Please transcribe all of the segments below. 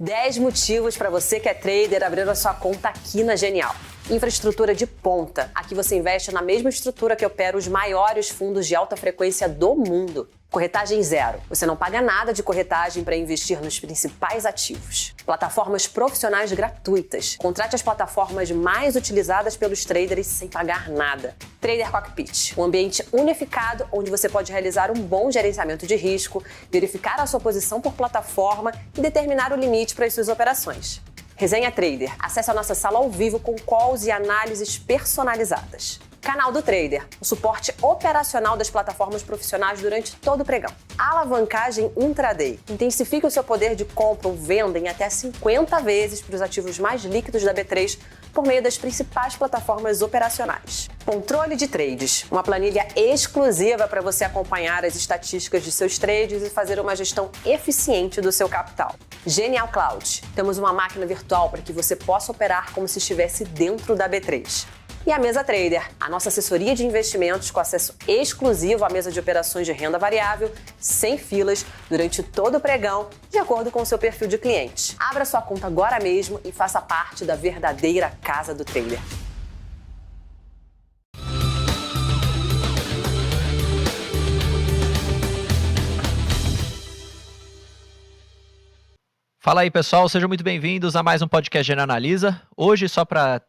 10 motivos para você que é trader abrir a sua conta aqui na Genial. Infraestrutura de ponta. Aqui você investe na mesma estrutura que opera os maiores fundos de alta frequência do mundo. Corretagem zero. Você não paga nada de corretagem para investir nos principais ativos. Plataformas profissionais gratuitas. Contrate as plataformas mais utilizadas pelos traders sem pagar nada. Trader Cockpit. Um ambiente unificado onde você pode realizar um bom gerenciamento de risco, verificar a sua posição por plataforma e determinar o limite para as suas operações. Resenha Trader. Acesse a nossa sala ao vivo com calls e análises personalizadas. Canal do Trader, o suporte operacional das plataformas profissionais durante todo o pregão. Alavancagem intraday. Intensifique o seu poder de compra ou venda em até 50 vezes para os ativos mais líquidos da B3 por meio das principais plataformas operacionais. Controle de trades, uma planilha exclusiva para você acompanhar as estatísticas de seus trades e fazer uma gestão eficiente do seu capital. Genial Cloud, temos uma máquina virtual para que você possa operar como se estivesse dentro da B3. E a Mesa Trader, a nossa assessoria de investimentos com acesso exclusivo à mesa de operações de renda variável, sem filas, durante todo o pregão, de acordo com o seu perfil de cliente. Abra sua conta agora mesmo e faça parte da verdadeira casa do trader. Fala aí, pessoal, sejam muito bem-vindos a mais um podcast Genial Analisa. Hoje, só para,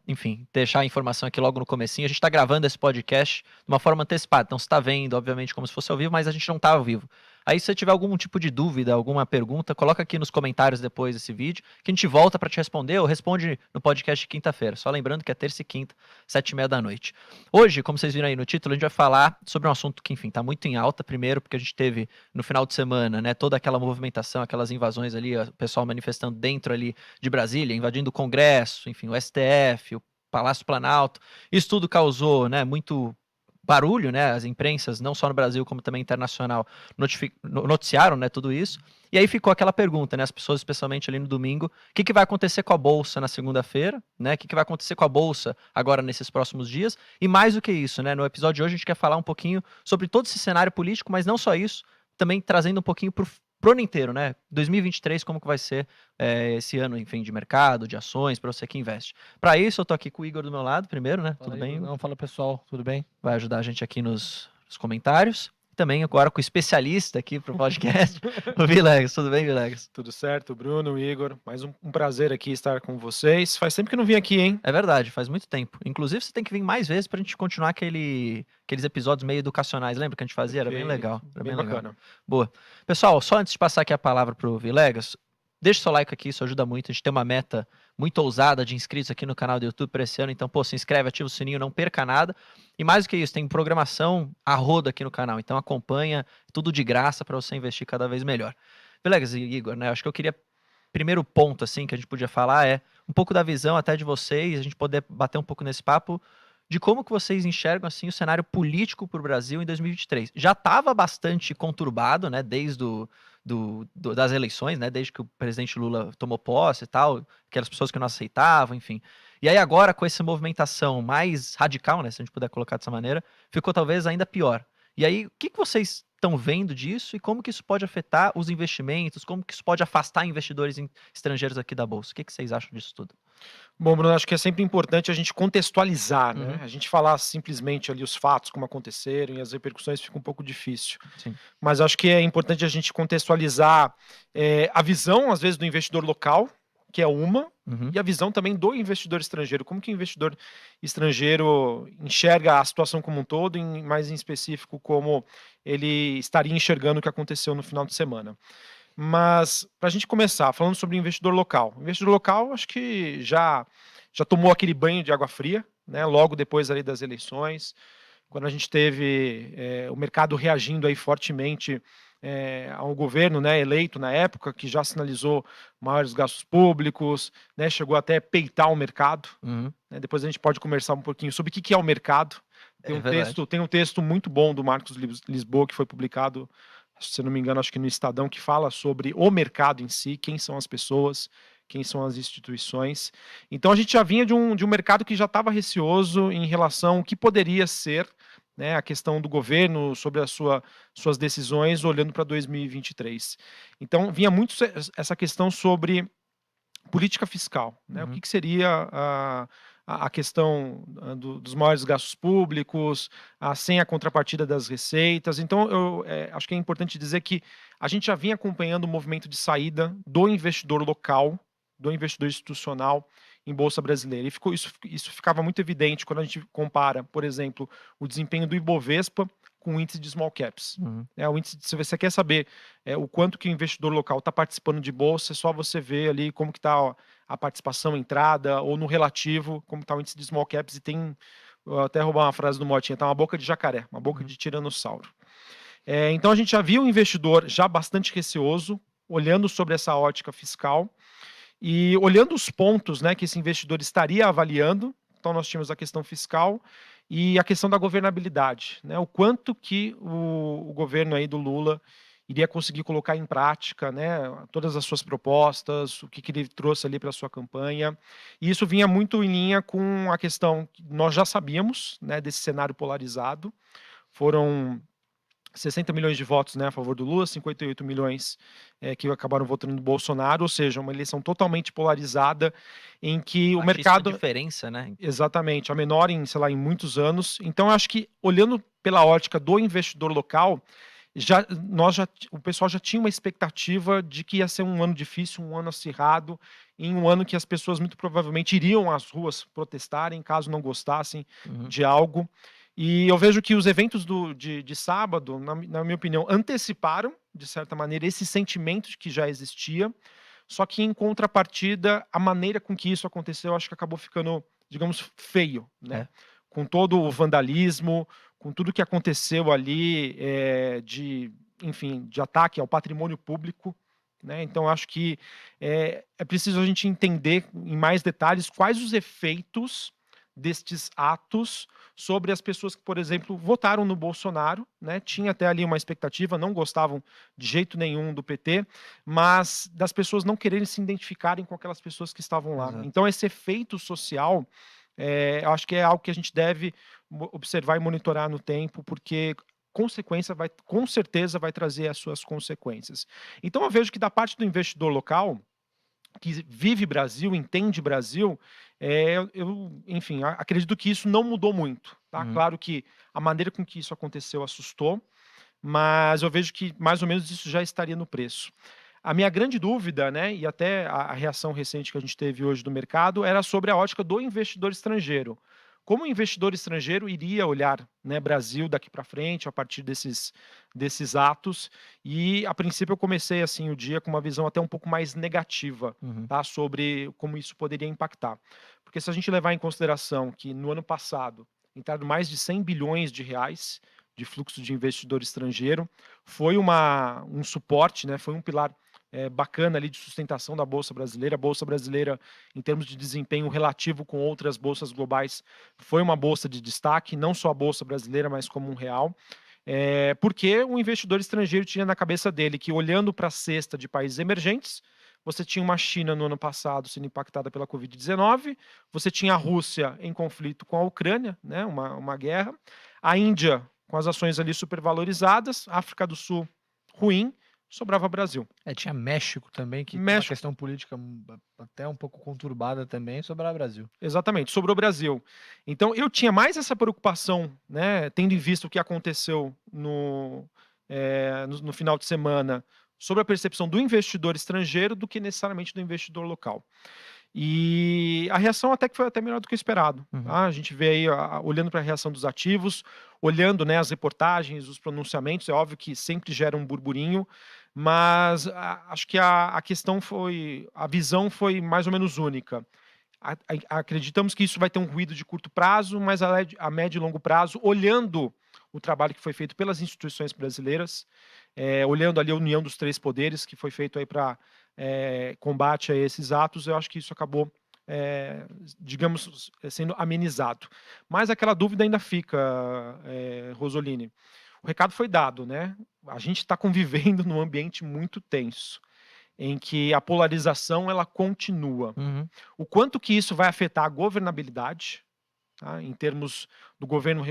deixar a informação aqui logo no comecinho, a gente está gravando esse podcast de uma forma antecipada. Então, você está vendo, obviamente, como se fosse ao vivo, mas a gente não está ao vivo. Aí, se você tiver algum tipo de dúvida, alguma pergunta, coloca aqui nos comentários depois desse vídeo, que a gente volta para te responder ou responde no podcast de quinta-feira. Só lembrando que é terça e quinta, 7h30 da noite. Hoje, como vocês viram aí no título, a gente vai falar sobre um assunto que, está muito em alta. Primeiro, porque a gente teve no final de semana, né, toda aquela movimentação, aquelas invasões ali, o pessoal manifestando dentro ali de Brasília, invadindo o Congresso, o STF, o Palácio Planalto. Isso tudo causou, né, muito barulho, né? As imprensas, não só no Brasil, como também internacional, noticiaram, né, tudo isso. E aí ficou aquela pergunta, né? As pessoas, especialmente ali no domingo, o que vai acontecer com a Bolsa na segunda-feira, né? O que vai acontecer com a Bolsa agora nesses próximos dias? E mais do que isso, né? No episódio de hoje a gente quer falar um pouquinho sobre todo esse cenário político, mas não só isso, também trazendo um pouquinho pro ano inteiro, né? 2023, como que vai ser esse ano, de mercado, de ações, para você que investe. Para isso, eu tô aqui com o Igor do meu lado, primeiro, né? Fala tudo bem? Não, fala pessoal, tudo bem? Vai ajudar a gente aqui nos comentários. Também agora com o especialista aqui para o podcast, o Vilegas. Tudo bem, Vilegas? Tudo certo, Bruno, Igor. Mais um prazer aqui estar com vocês. Faz tempo que não vim aqui, hein? É verdade, faz muito tempo. Inclusive, você tem que vir mais vezes para a gente continuar aqueles episódios meio educacionais. Lembra que a gente fazia? Era bem legal. Era bem bacana. Legal. Boa. Pessoal, só antes de passar aqui a palavra para o Vilegas, deixa o seu like aqui, isso ajuda muito. A gente tem uma meta muito ousada de inscritos aqui no canal do YouTube para esse ano. Então, se inscreve, ativa o sininho, não perca nada. E mais do que isso, tem programação a rodo aqui no canal. Então, acompanha, tudo de graça para você investir cada vez melhor. Vilegas e Igor, né? Acho que eu queria... Primeiro ponto, que a gente podia falar é um pouco da visão até de vocês, a gente poder bater um pouco nesse papo de como que vocês enxergam, o cenário político para o Brasil em 2023. Já estava bastante conturbado, né? Desde das eleições, né? Desde que o presidente Lula tomou posse e tal, aquelas pessoas que não aceitavam, enfim. E aí agora, com essa movimentação mais radical, né? Se a gente puder colocar dessa maneira, ficou talvez ainda pior. E aí, o que vocês estão vendo disso e como que isso pode afetar os investimentos, como que isso pode afastar investidores estrangeiros aqui da Bolsa? O que vocês acham disso tudo? Bom, Bruno, acho que é sempre importante a gente contextualizar, né? A gente falar simplesmente ali os fatos, como aconteceram, e as repercussões fica um pouco difícil. Sim. Mas acho que é importante a gente contextualizar a visão, às vezes, do investidor local, que é uma, e a visão também do investidor estrangeiro. Como que o investidor estrangeiro enxerga a situação como um todo, e mais em específico, como ele estaria enxergando o que aconteceu no final de semana. Mas, para a gente começar, falando sobre o investidor local. O investidor local, acho que já tomou aquele banho de água fria, né, logo depois ali das eleições, quando a gente teve o mercado reagindo aí fortemente ao governo, né, eleito na época, que já sinalizou maiores gastos públicos, né, chegou até a peitar o mercado. Né, depois a gente pode conversar um pouquinho sobre o que é o mercado. Tem um texto muito bom do Marcos Lisboa, que foi publicado, se não me engano, acho que no Estadão, que fala sobre o mercado em si, quem são as pessoas, quem são as instituições. Então a gente já vinha de um mercado que já estava receoso em relação ao que poderia ser, né, a questão do governo sobre suas decisões olhando para 2023. Então vinha muito essa questão sobre política fiscal, né? O que seria a questão dos maiores gastos públicos, sem a contrapartida das receitas. Então, eu acho que é importante dizer que a gente já vinha acompanhando o movimento de saída do investidor local, do investidor institucional em Bolsa Brasileira. E isso ficava muito evidente quando a gente compara, por exemplo, o desempenho do Ibovespa com o índice de small caps. O índice, se você quer saber o quanto que o investidor local está participando de bolsa, é só você ver ali como que está a participação entrada, ou no relativo, como está o índice de small caps, e tem, até roubar uma frase do Motinha, está uma boca de jacaré, uma boca de tiranossauro. Então a gente já viu o investidor já bastante receoso, olhando sobre essa ótica fiscal, e olhando os pontos, né, que esse investidor estaria avaliando. Então nós tínhamos a questão fiscal e a questão da governabilidade, né? O quanto que o governo aí do Lula iria conseguir colocar em prática, né, todas as suas propostas, o que ele trouxe ali para a sua campanha. E isso vinha muito em linha com a questão que nós já sabíamos, né, desse cenário polarizado. Foram 60 milhões de votos, né, a favor do Lula, 58 milhões que acabaram votando no Bolsonaro, ou seja, uma eleição totalmente polarizada, em que o mercado... diferença, né? Exatamente, a menor em, sei lá, em muitos anos. Então, eu acho que, olhando pela ótica do investidor local, o pessoal já tinha uma expectativa de que ia ser um ano difícil, um ano acirrado, em um ano que as pessoas muito provavelmente iriam às ruas protestarem, caso não gostassem de algo. E eu vejo que os eventos de sábado, na minha opinião, anteciparam, de certa maneira, esse sentimento que já existia, só que, em contrapartida, a maneira com que isso aconteceu, acho que acabou ficando, digamos, feio, né? Com todo o vandalismo, com tudo que aconteceu ali, de ataque ao patrimônio público, né? Então, acho que é preciso a gente entender em mais detalhes quais os efeitos destes atos sobre as pessoas que, por exemplo, votaram no Bolsonaro, né? Tinha até ali uma expectativa, não gostavam de jeito nenhum do PT, mas das pessoas não quererem se identificarem com aquelas pessoas que estavam lá. Exato. Então, esse efeito social, eu acho que é algo que a gente deve observar e monitorar no tempo, porque com certeza vai trazer as suas consequências. Então, eu vejo que da parte do investidor local, que vive Brasil, entende Brasil, enfim, acredito que isso não mudou muito. Tá? Claro que a maneira com que isso aconteceu assustou, mas eu vejo que mais ou menos isso já estaria no preço. A minha grande dúvida, né, e até a reação recente que a gente teve hoje do mercado, era sobre a ótica do investidor estrangeiro. Como o investidor estrangeiro iria olhar, né, Brasil daqui para frente, a partir desses atos, e a princípio eu comecei assim o dia com uma visão até um pouco mais negativa, tá, sobre como isso poderia impactar. Porque se a gente levar em consideração que no ano passado entraram mais de 100 bilhões de reais de fluxo de investidor estrangeiro, foi um suporte, né, foi um pilar bacana ali de sustentação da Bolsa Brasileira. A Bolsa Brasileira, em termos de desempenho relativo com outras bolsas globais, foi uma bolsa de destaque, não só a Bolsa Brasileira, mas como um real. Porque o investidor estrangeiro tinha na cabeça dele que, olhando para a cesta de países emergentes, você tinha uma China no ano passado sendo impactada pela Covid-19, você tinha a Rússia em conflito com a Ucrânia, né, uma guerra, a Índia com as ações ali supervalorizadas, a África do Sul ruim, sobrava Brasil. Tinha México também, que tem uma questão política até um pouco conturbada também, sobrava Brasil. Exatamente, sobrou Brasil. Então, eu tinha mais essa preocupação, né, tendo em vista o que aconteceu no final de semana, sobre a percepção do investidor estrangeiro do que necessariamente do investidor local. E a reação até que foi até melhor do que o esperado. Tá? A gente vê aí, olhando para a reação dos ativos, olhando, né, as reportagens, os pronunciamentos, é óbvio que sempre gera um burburinho, mas acho que a visão foi mais ou menos única. Acreditamos que isso vai ter um ruído de curto prazo, mas a médio e longo prazo, olhando o trabalho que foi feito pelas instituições brasileiras, olhando ali a união dos três poderes que foi feito aí para combate a esses atos, eu acho que isso acabou, digamos, sendo amenizado. Mas aquela dúvida ainda fica, Rosolini. O recado foi dado, né? A gente está convivendo num ambiente muito tenso, em que a polarização ela continua. O quanto que isso vai afetar a governabilidade, tá? Em termos do governo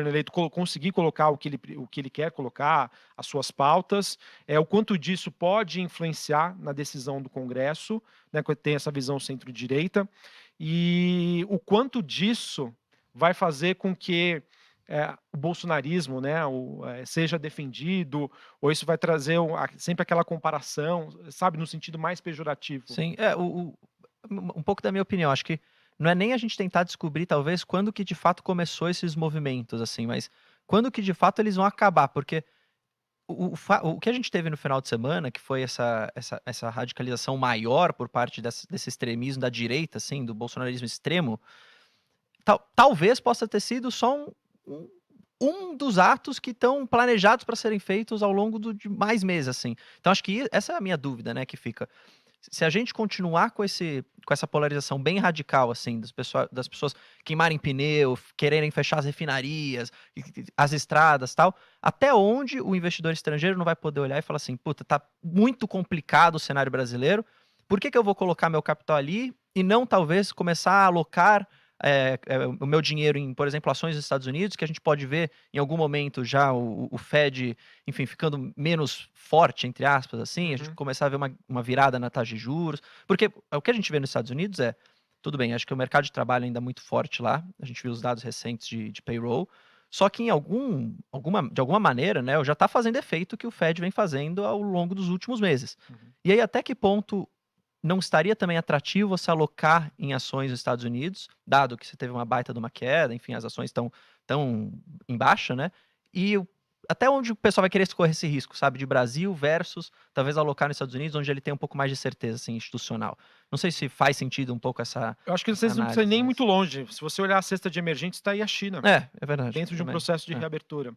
eleito conseguir colocar o que ele quer colocar, as suas pautas, o quanto disso pode influenciar na decisão do Congresso, né, que tem essa visão centro-direita, e o quanto disso vai fazer com que o bolsonarismo, né, seja defendido, ou isso vai trazer sempre aquela comparação, sabe, no sentido mais pejorativo. Sim, um pouco da minha opinião, acho que não é nem a gente tentar descobrir, talvez, quando que de fato começou esses movimentos, assim, mas quando que de fato eles vão acabar, porque o que a gente teve no final de semana, que foi essa radicalização maior por parte desse extremismo da direita, assim, do bolsonarismo extremo, talvez possa ter sido só um dos atos que estão planejados para serem feitos ao longo de mais meses, assim. Então acho que essa é a minha dúvida, né, que fica. Se a gente continuar com essa polarização bem radical, assim, das pessoas queimarem pneu, quererem fechar as refinarias, as estradas, tal, até onde o investidor estrangeiro não vai poder olhar e falar assim, puta, tá muito complicado o cenário brasileiro, por que eu vou colocar meu capital ali e não talvez começar a alocar o meu dinheiro em, por exemplo, ações dos Estados Unidos, que a gente pode ver em algum momento já o Fed, enfim, ficando menos forte, entre aspas, assim, a gente começar a ver uma virada na taxa de juros, porque o que a gente vê nos Estados Unidos tudo bem, acho que o mercado de trabalho ainda é muito forte lá, a gente viu os dados recentes de payroll, só que de alguma maneira, né, já está fazendo efeito que o Fed vem fazendo ao longo dos últimos meses. E aí, até que ponto não estaria também atrativo você alocar em ações dos Estados Unidos, dado que você teve uma baita de uma queda, enfim, as ações estão em baixa, né? E até onde o pessoal vai querer escorrer esse risco, sabe? De Brasil versus, talvez, alocar nos Estados Unidos, onde ele tem um pouco mais de certeza, assim, institucional. Não sei se faz sentido um pouco essa Eu acho que vocês não precisam nem ir muito longe. Se você olhar a cesta de emergentes, está aí a China. É verdade. Dentro de um processo de reabertura.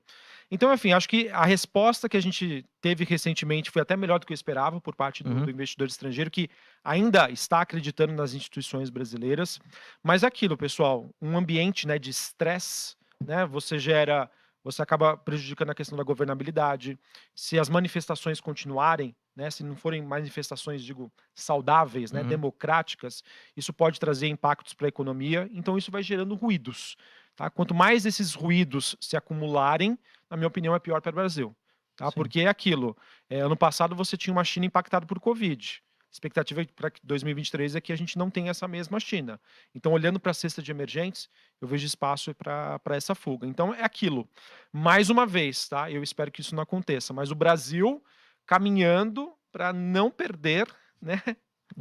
Então, enfim, acho que a resposta que a gente teve recentemente foi até melhor do que eu esperava por parte do investidor estrangeiro, que ainda está acreditando nas instituições brasileiras. Mas é aquilo, pessoal, um ambiente, né, de estresse, né, você acaba prejudicando a questão da governabilidade. Se as manifestações continuarem, né, se não forem manifestações, digo, saudáveis, né, democráticas, isso pode trazer impactos para a economia. Então, isso vai gerando ruídos. Tá? Quanto mais esses ruídos se acumularem, na minha opinião, é pior para o Brasil. Tá? Porque é aquilo. Ano passado você tinha uma China impactada por Covid. A expectativa para 2023 é que a gente não tenha essa mesma China. Então, olhando para a cesta de emergentes, eu vejo espaço para essa fuga. Então, é aquilo. Mais uma vez, tá? Eu espero que isso não aconteça. Mas o Brasil caminhando para não perder, né,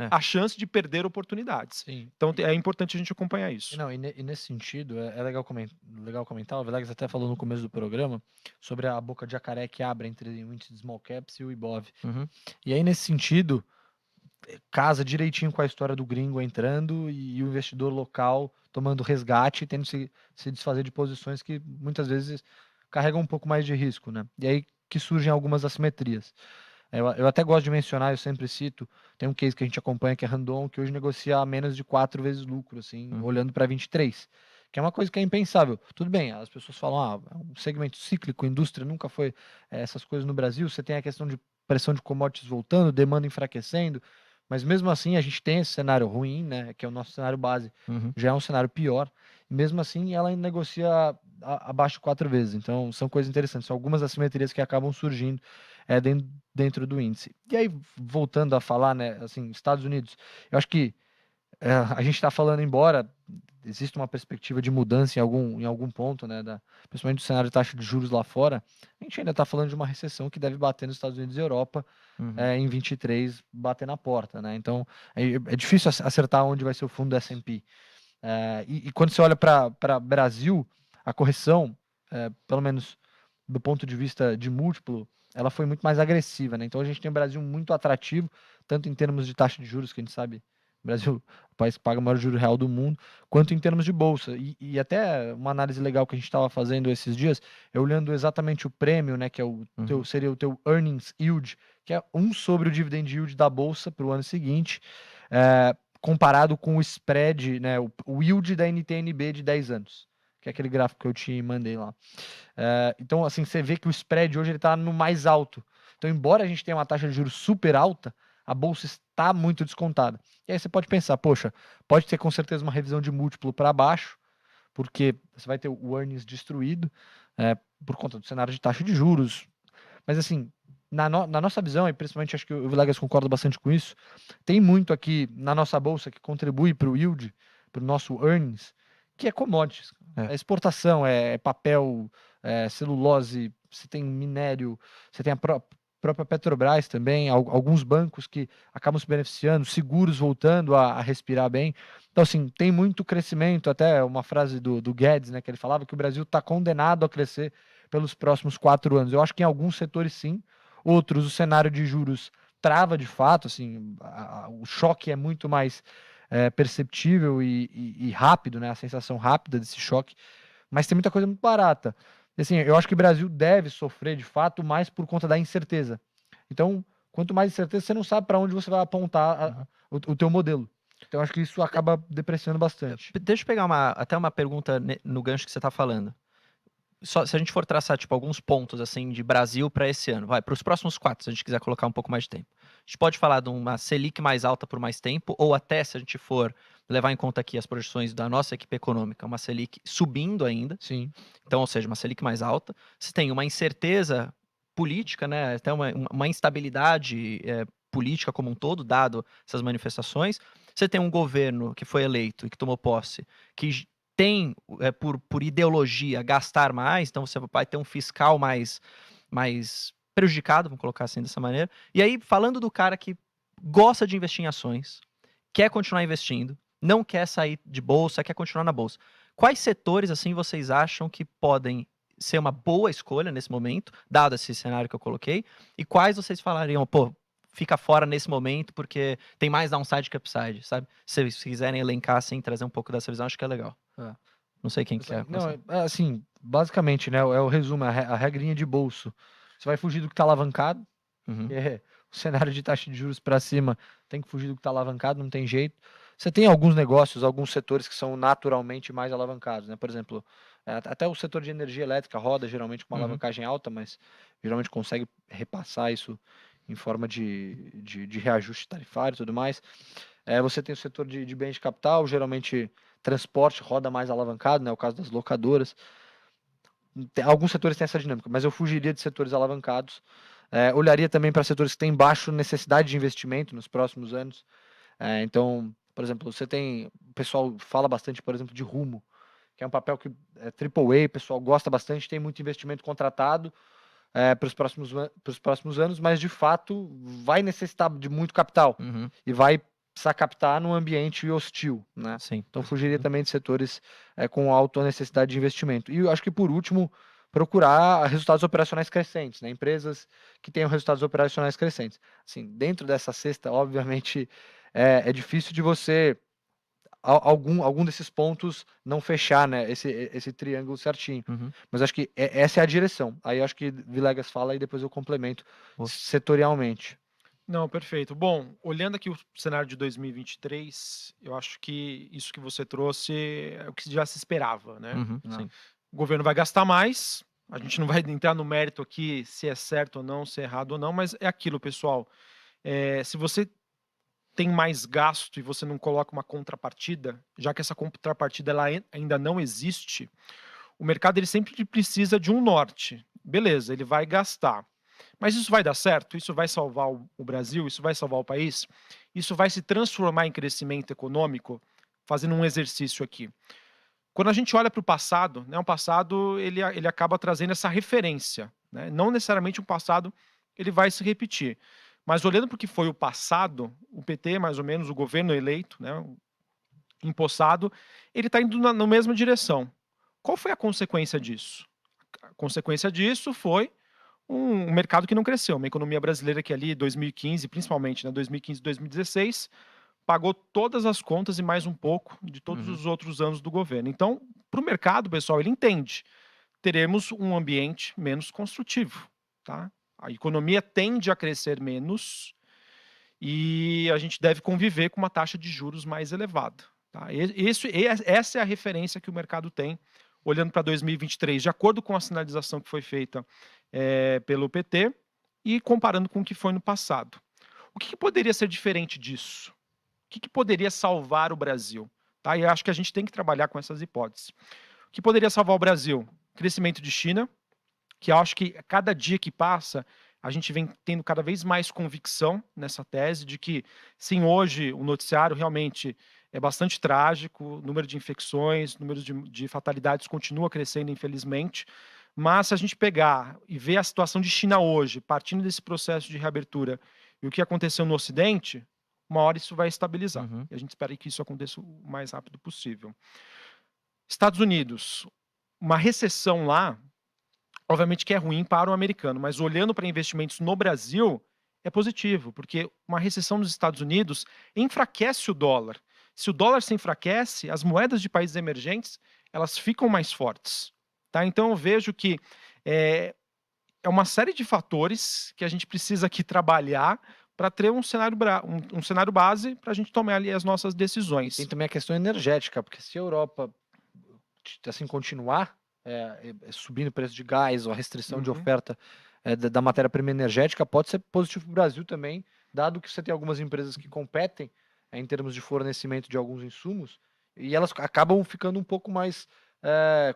a chance de perder oportunidades. Sim. Então é importante a gente acompanhar isso. E nesse sentido, é legal comentar, o Villegas até falou no começo do programa, sobre a boca de jacaré que abre entre o índice de small caps e o Ibov. E aí, nesse sentido, casa direitinho com a história do gringo entrando e o investidor local tomando resgate e tendo que se desfazer de posições que muitas vezes carregam um pouco mais de risco, né? E aí que surgem algumas assimetrias. Eu até gosto de mencionar, eu sempre cito, tem um case que a gente acompanha que é Randon, que hoje negocia a menos de 4 vezes lucro, assim, olhando para 23, que é uma coisa que é impensável. Tudo bem, as pessoas falam, é um segmento cíclico, indústria nunca foi essas coisas no Brasil, você tem a questão de pressão de commodities voltando, demanda enfraquecendo, mas mesmo assim a gente tem esse cenário ruim, né, que é o nosso cenário base, já é um cenário pior, e mesmo assim ela ainda negocia abaixo de 4 vezes, então são coisas interessantes, são algumas assimetrias que acabam surgindo dentro do índice. E aí, voltando a falar, né, assim, Estados Unidos, eu acho que a gente está falando, embora existe uma perspectiva de mudança em algum ponto, né, principalmente do cenário de taxa de juros lá fora, a gente ainda está falando de uma recessão que deve bater nos Estados Unidos e Europa em 23, bater na porta, né? Então, é difícil acertar onde vai ser o fundo do S&P. E quando você olha para Brasil, a correção, pelo menos do ponto de vista de múltiplo, ela foi muito mais agressiva, né? Então a gente tem um Brasil muito atrativo, tanto em termos de taxa de juros, que a gente sabe, o Brasil, o país que paga o maior juro real do mundo, quanto em termos de bolsa. E até uma análise legal que a gente estava fazendo esses dias, é olhando exatamente o prêmio, né? Que é seria o teu earnings yield, que é 1 sobre o dividend yield da bolsa para o ano seguinte, comparado com o spread, né? O yield da NTNB de 10 anos. Que é aquele gráfico que eu te mandei lá. Então, assim, você vê que o spread hoje está no mais alto. Então, embora a gente tenha uma taxa de juros super alta, a bolsa está muito descontada. E aí você pode pensar, poxa, pode ter com certeza uma revisão de múltiplo para baixo, porque você vai ter o earnings destruído por conta do cenário de taxa de juros. Mas assim, na nossa visão, e principalmente acho que o Villegas concorda bastante com isso, tem muito aqui na nossa bolsa que contribui para o yield, para o nosso earnings, que é commodities. É exportação, é papel, celulose, você tem minério, você tem a própria Petrobras também, alguns bancos que acabam se beneficiando, seguros voltando a respirar bem. Então, assim, tem muito crescimento, até uma frase do Guedes, né, que ele falava que o Brasil está condenado a crescer pelos próximos 4 anos. Eu acho que em alguns setores sim, outros o cenário de juros trava de fato, assim, o choque é muito mais perceptível e rápido, né, a sensação rápida desse choque, mas tem muita coisa muito barata. Assim, eu acho que o Brasil deve sofrer de fato mais por conta da incerteza. Então, quanto mais incerteza, você não sabe para onde você vai apontar o teu modelo. Então, acho que isso acaba depreciando bastante. Deixa eu pegar até uma pergunta no gancho que você está falando. Se a gente for traçar tipo, alguns pontos assim de Brasil para esse ano, para os próximos 4, se a gente quiser colocar um pouco mais de tempo. A gente pode falar de uma Selic mais alta por mais tempo, ou até, se a gente for levar em conta aqui as projeções da nossa equipe econômica, uma Selic subindo ainda. Sim. Então, ou seja, uma Selic mais alta. Você tem uma incerteza política, né, até uma instabilidade política como um todo, dado essas manifestações. Você tem um governo que foi eleito e que tomou posse, que tem, por ideologia, gastar mais, então você vai ter um fiscal mais prejudicado, vamos colocar assim dessa maneira. E aí, falando do cara que gosta de investir em ações, quer continuar investindo, não quer sair de bolsa, quer continuar na bolsa. Quais setores, assim, vocês acham que podem ser uma boa escolha nesse momento, dado esse cenário que eu coloquei? E quais vocês falariam, fica fora nesse momento porque tem mais downside que upside, sabe? Se quiserem elencar, assim, trazer um pouco dessa visão, acho que é legal. Não sei quem quer. Não, assim, basicamente, né, é o resumo, a regrinha de bolso. Você vai fugir do que está alavancado, que o cenário de taxa de juros para cima tem que fugir do que está alavancado, não tem jeito. Você tem alguns negócios, alguns setores que são naturalmente mais alavancados, né? Por exemplo, até o setor de energia elétrica roda geralmente com uma alavancagem alta, mas geralmente consegue repassar isso em forma de reajuste tarifário e tudo mais. Você tem o setor de bens de capital, geralmente transporte roda mais alavancado, né? O caso das locadoras. Alguns setores têm essa dinâmica, mas eu fugiria de setores alavancados. Olharia também para setores que têm baixa necessidade de investimento nos próximos anos. Então, por exemplo, o pessoal fala bastante, por exemplo, de Rumo, que é um papel que é AAA, o pessoal gosta bastante, tem muito investimento contratado para os próximos anos, mas de fato vai necessitar de muito capital e vai precisar captar num ambiente hostil, né? Sim. Então fugiria também de setores com alta necessidade de investimento. E eu acho que por último, procurar resultados operacionais crescentes, né? Empresas que tenham resultados operacionais crescentes. Assim, dentro dessa cesta, obviamente, é difícil de você algum desses pontos não fechar, né, esse triângulo certinho. Mas acho que essa é a direção. Aí acho que Villegas fala e depois eu complemento setorialmente. Não, perfeito. Bom, olhando aqui o cenário de 2023, eu acho que isso que você trouxe é o que já se esperava, né? Sim. O governo vai gastar mais, a gente não vai entrar no mérito aqui se é certo ou não, se é errado ou não, mas é aquilo, pessoal. Se você tem mais gasto e você não coloca uma contrapartida, já que essa contrapartida ela ainda não existe, o mercado ele sempre precisa de um norte. Beleza, ele vai gastar. Mas isso vai dar certo? Isso vai salvar o Brasil? Isso vai salvar o país? Isso vai se transformar em crescimento econômico? Fazendo um exercício aqui. Quando a gente olha para o passado, né, o passado ele acaba trazendo essa referência. Né? Não necessariamente o passado ele vai se repetir. Mas olhando para o que foi o passado, o PT, mais ou menos, o governo eleito, né, empossado, ele está indo na mesma direção. Qual foi a consequência disso? A consequência disso foi um mercado que não cresceu, uma economia brasileira que ali, 2015, principalmente, né, 2015 e 2016, pagou todas as contas e mais um pouco de todos os outros anos do governo. Então, para o mercado, pessoal, ele entende. Teremos um ambiente menos construtivo, tá? A economia tende a crescer menos e a gente deve conviver com uma taxa de juros mais elevada. Tá? Essa é a referência que o mercado tem, olhando para 2023, de acordo com a sinalização que foi feita pelo PT e comparando com o que foi no passado. O que poderia ser diferente disso? O que poderia salvar o Brasil? Tá? E eu acho que a gente tem que trabalhar com essas hipóteses. O que poderia salvar o Brasil? Crescimento de China, que eu acho que a cada dia que passa, a gente vem tendo cada vez mais convicção nessa tese de que, sim, hoje o noticiário realmente é bastante trágico, o número de infecções, o número de fatalidades continua crescendo, infelizmente, mas se a gente pegar e ver a situação de China hoje, partindo desse processo de reabertura, e o que aconteceu no Ocidente, uma hora isso vai estabilizar. E a gente espera que isso aconteça o mais rápido possível. Estados Unidos, uma recessão lá, obviamente que é ruim para o americano, mas olhando para investimentos no Brasil, é positivo, porque uma recessão nos Estados Unidos enfraquece o dólar. Se o dólar se enfraquece, as moedas de países emergentes, elas ficam mais fortes. Tá? Então eu vejo que é uma série de fatores que a gente precisa aqui trabalhar para ter um cenário base para a gente tomar ali as nossas decisões. Tem também a questão energética, porque se a Europa assim continuar subindo o preço de gás ou a restrição de oferta da matéria-prima energética, pode ser positivo para o Brasil também, dado que você tem algumas empresas que competem em termos de fornecimento de alguns insumos, e elas acabam ficando um pouco mais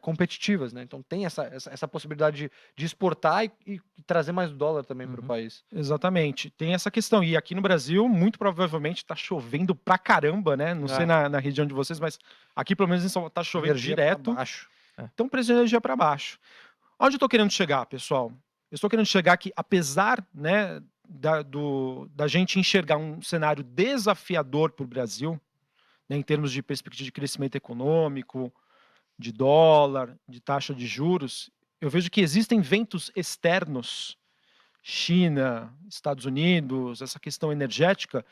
competitivas, né? Então tem essa possibilidade de exportar e trazer mais dólar também para o país. Exatamente, tem essa questão. E aqui no Brasil, muito provavelmente está chovendo pra caramba, né? Não sei na região de vocês, mas aqui pelo menos está chovendo energia direto. Baixo. Então preço de energia para baixo. Onde eu estou querendo chegar, pessoal? Eu estou querendo chegar que, apesar, né, da gente enxergar um cenário desafiador para o Brasil, né, em termos de perspectiva de crescimento econômico, de dólar, de taxa de juros, eu vejo que existem ventos externos, China, Estados Unidos, essa questão energética,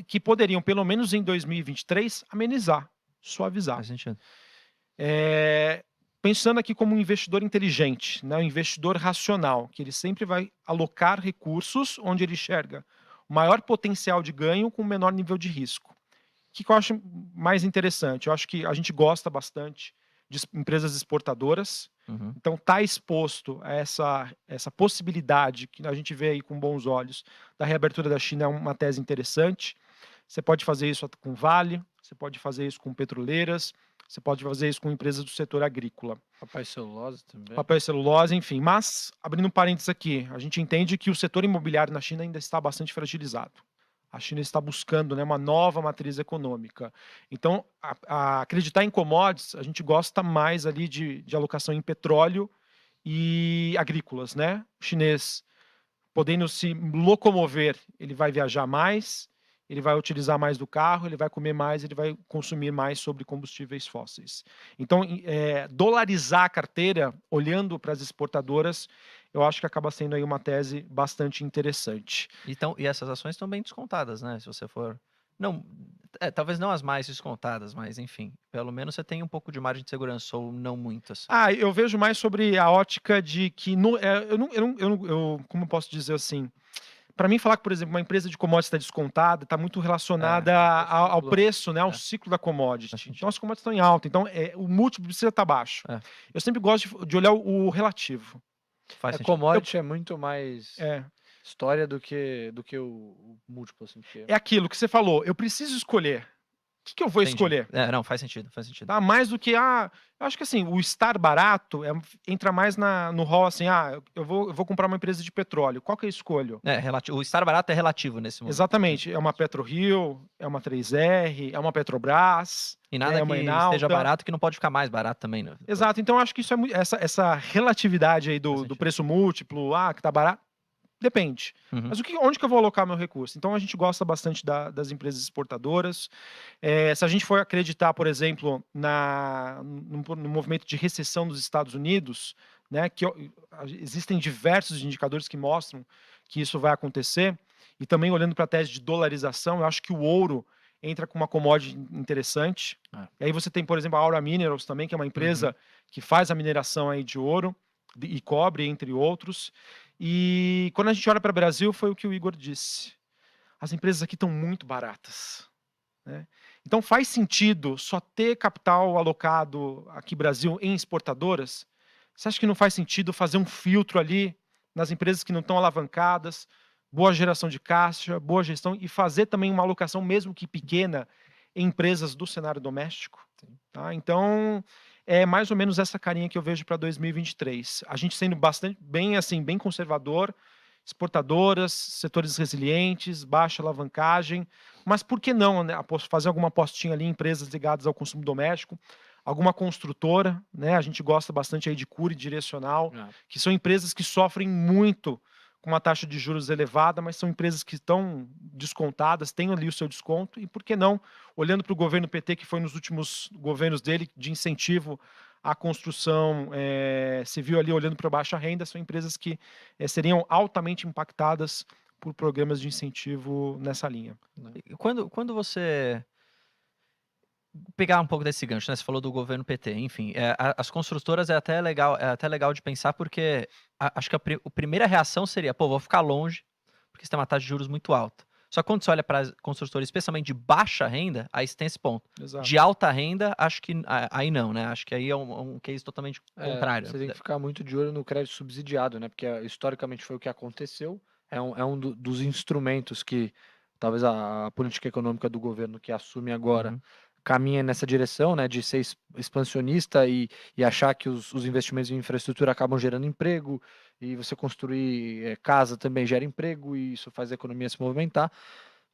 que poderiam, pelo menos em 2023, amenizar, suavizar. Faz sentido. Pensando aqui como um investidor inteligente, né, um investidor racional, que ele sempre vai alocar recursos onde ele enxerga o maior potencial de ganho com o menor nível de risco. O que eu acho mais interessante? Eu acho que a gente gosta bastante de empresas exportadoras, então está exposto a essa possibilidade que a gente vê aí com bons olhos da reabertura da China, é uma tese interessante. Você pode fazer isso com Vale, você pode fazer isso com petroleiras, você pode fazer isso com empresas do setor agrícola. Papel e celulose também. Papel e celulose, enfim. Mas, abrindo um parênteses aqui, a gente entende que o setor imobiliário na China ainda está bastante fragilizado. A China está buscando, né, uma nova matriz econômica. Então, acreditar em commodities, a gente gosta mais ali de alocação em petróleo e agrícolas, né? O chinês, podendo se locomover, ele vai viajar mais, ele vai utilizar mais do carro, ele vai comer mais, ele vai consumir mais sobre combustíveis fósseis. Então, dolarizar a carteira, olhando para as exportadoras, eu acho que acaba sendo aí uma tese bastante interessante. Então, e essas ações estão bem descontadas, né? Se você for... Não, talvez não as mais descontadas, mas enfim, pelo menos você tem um pouco de margem de segurança, ou não muitas. Eu vejo mais sobre a ótica de que... como eu posso dizer assim... Para mim, falar que, por exemplo, uma empresa de commodities está descontada, está muito relacionada ao preço, né, ao ciclo da commodity. Então, as commodities estão em alta, então o múltiplo precisa estar baixo. Eu sempre gosto de olhar o relativo. Commodity é muito mais história do que o múltiplo. Assim, É aquilo que você falou, eu preciso escolher. O que eu vou escolher? Não, faz sentido. Tá? Mais do que, eu acho que assim, o estar barato entra mais no rol assim, eu vou comprar uma empresa de petróleo, qual que eu escolho? O estar barato é relativo nesse momento. Exatamente, é uma PetroRio, é uma 3R, é uma Petrobras. E nada que esteja barato que não pode ficar mais barato também, né? Exato, então eu acho que isso essa relatividade aí do preço múltiplo, que tá barato, depende. Mas onde que eu vou alocar meu recurso? Então a gente gosta bastante das empresas exportadoras. Se a gente for acreditar, por exemplo, no movimento de recessão dos Estados Unidos, né, que existem diversos indicadores que mostram que isso vai acontecer, e também olhando para a tese de dolarização, eu acho que o ouro entra com uma commodity interessante. E aí você tem, por exemplo, a Aura Minerals também, que é uma empresa que faz a mineração aí de ouro e cobre, entre outros. E quando a gente olha para o Brasil, foi o que o Igor disse. As empresas aqui estão muito baratas, né? Então faz sentido só ter capital alocado aqui no Brasil em exportadoras? Você acha que não faz sentido fazer um filtro ali nas empresas que não estão alavancadas, boa geração de caixa, boa gestão, e fazer também uma alocação, mesmo que pequena, empresas do cenário doméstico. Tá? Então, é mais ou menos essa carinha que eu vejo para 2023. A gente sendo bem conservador, exportadoras, setores resilientes, baixa alavancagem, mas por que não, né, fazer alguma apostinha ali em empresas ligadas ao consumo doméstico, alguma construtora, né? A gente gosta bastante aí de Cury, Direcional, que são empresas que sofrem muito com uma taxa de juros elevada, mas são empresas que estão descontadas, têm ali o seu desconto, e por que não, olhando para o governo PT, que foi nos últimos governos dele, de incentivo à construção civil ali, olhando para a baixa renda, são empresas que seriam altamente impactadas por programas de incentivo nessa linha. Quando você pegar um pouco desse gancho, né? Você falou do governo PT, enfim, as construtoras é até legal de pensar, porque acho que a primeira reação seria, pô, vou ficar longe, porque você tem uma taxa de juros muito alta. Só que quando você olha para as construtoras, especialmente de baixa renda, aí você tem esse ponto. Exato. De alta renda, acho que aí não, né? Acho que aí é um case totalmente contrário. Você tem que ficar muito de olho no crédito subsidiado, né? Porque historicamente foi o que aconteceu. É um dos instrumentos que talvez a política econômica do governo que assume agora caminha nessa direção, né? De ser expansionista e achar que os investimentos em infraestrutura acabam gerando emprego, e você construir casa também gera emprego, e isso faz a economia se movimentar.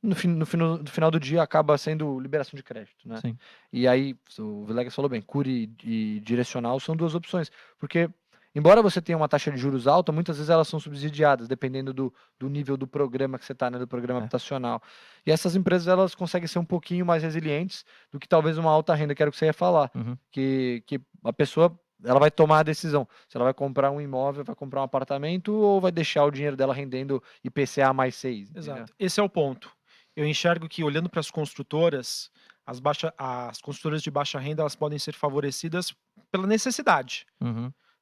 No final do dia acaba sendo liberação de crédito, né? Sim. E aí, o Villegas falou bem, Cury e Direcional são duas opções, porque embora você tenha uma taxa de juros alta, muitas vezes elas são subsidiadas, dependendo do nível do programa que você está, né, do programa habitacional. E essas empresas, elas conseguem ser um pouquinho mais resilientes do que talvez uma alta renda, que era o que você ia falar, que a pessoa, ela vai tomar a decisão, se ela vai comprar um imóvel, vai comprar um apartamento, ou vai deixar o dinheiro dela rendendo IPCA mais 6. Exato. Entendeu? Esse é o ponto. Eu enxergo que, olhando para as construtoras, as construtoras de baixa renda, elas podem ser favorecidas pela necessidade.